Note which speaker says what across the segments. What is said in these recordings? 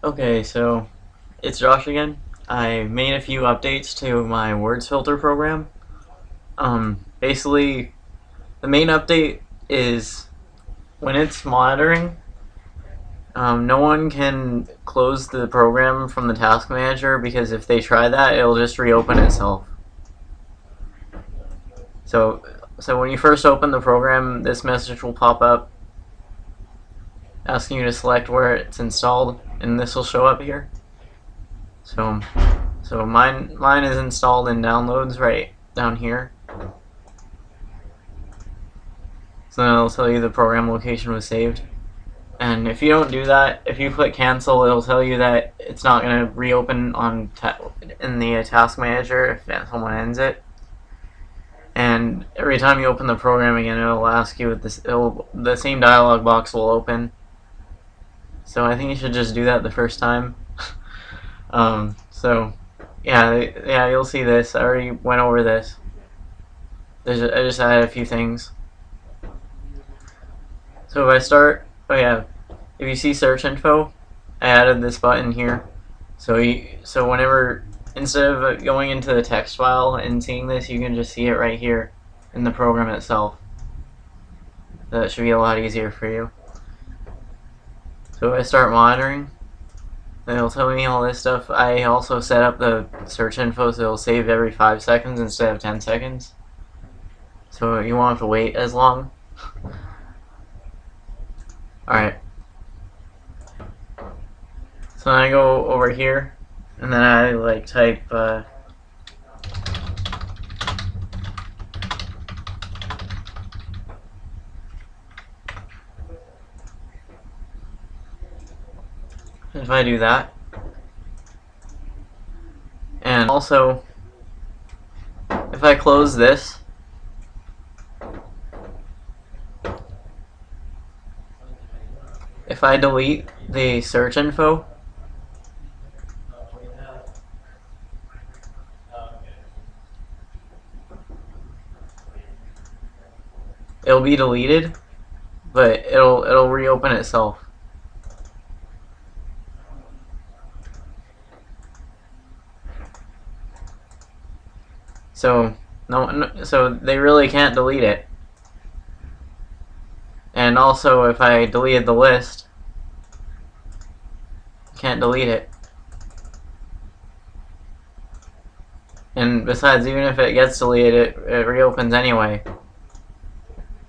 Speaker 1: Okay, so it's Josh again. I made a few updates to my words filter program. Basically, the main update is when it's monitoring, no one can close the program from the task manager because if they try that, it'll just reopen itself. So, so when you first open the program, this message will pop up asking you to select where it's installed, and this will show up here. So mine is installed in downloads right down here. So then it'll tell you the program location was saved. And if you don't do that, if you click cancel, it'll tell you that it's not going to reopen in the task manager if someone ends it. And every time you open the program again, it'll ask you the same dialog box will open. So I think you should just do that the first time. So yeah, you'll see this. I already went over this. I just added a few things. So if I start, if you see search info, I added this button here. So whenever, instead of going into the text file and seeing this, you can just see it right here in the program itself. That should be a lot easier for you. So if I start monitoring, then it'll tell me all this stuff. I also set up the search info so it'll save every 5 seconds instead of 10 seconds. So you won't have to wait as long. Alright. So then I go over here, and then I type if I do that, and also if I close this, if I delete the search info, it'll be deleted, but it'll reopen itself. So so they really can't delete it. And also, if I deleted the list, can't delete it. And besides, even if it gets deleted, it reopens anyway,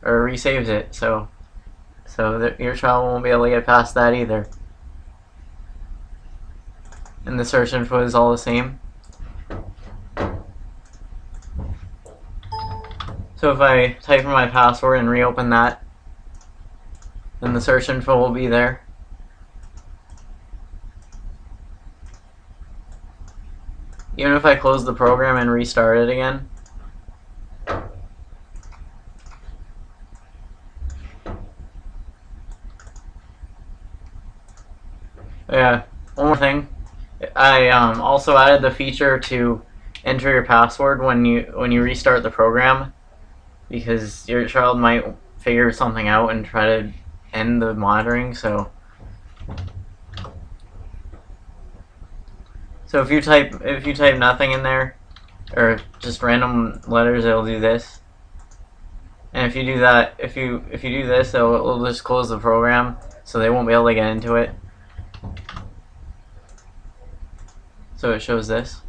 Speaker 1: or resaves it. So your child won't be able to get past that either. And the search info is all the same. So if I type in my password and reopen that, then the search info will be there. Even if I close the program and restart it again. Yeah, one more thing. I also added the feature to enter your password when you restart the program, because your child might figure something out and try to end the monitoring. So if you type nothing in there, or just random letters, it'll do this. And if you do that, if you do this, it'll just close the program, so they won't be able to get into it. So it shows this.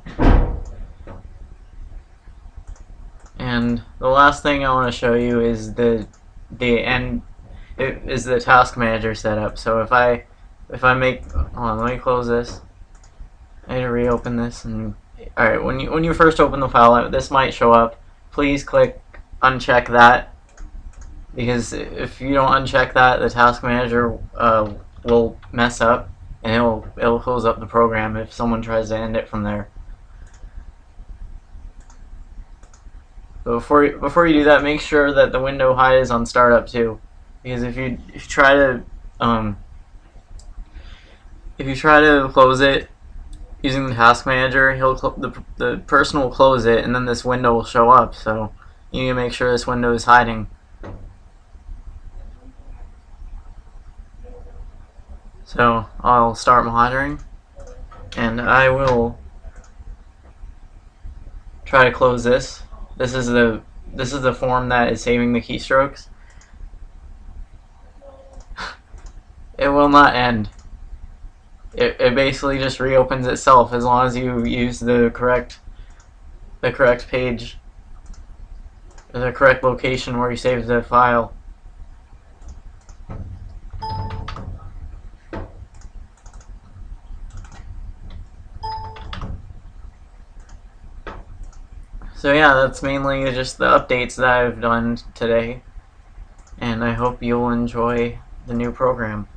Speaker 1: And the last thing I want to show you is the task manager setup. So if I make, hold on, let me close this. I need to reopen this. And alright, when you first open the file, this might show up. Please click uncheck that, because if you don't uncheck that, the task manager will mess up, and it'll close up the program if someone tries to end it from there. But before you do that, make sure that the window hide is on startup too, because if you try to close it using the task manager, the person will close it, and then this window will show up. So you need to make sure this window is hiding. So I'll start monitoring, and I will try to close this. This is the form that is saving the keystrokes. It will not end. It basically just reopens itself as long as you use the correct page, the correct location where you save the file. So yeah, that's mainly just the updates that I've done today, and I hope you'll enjoy the new program.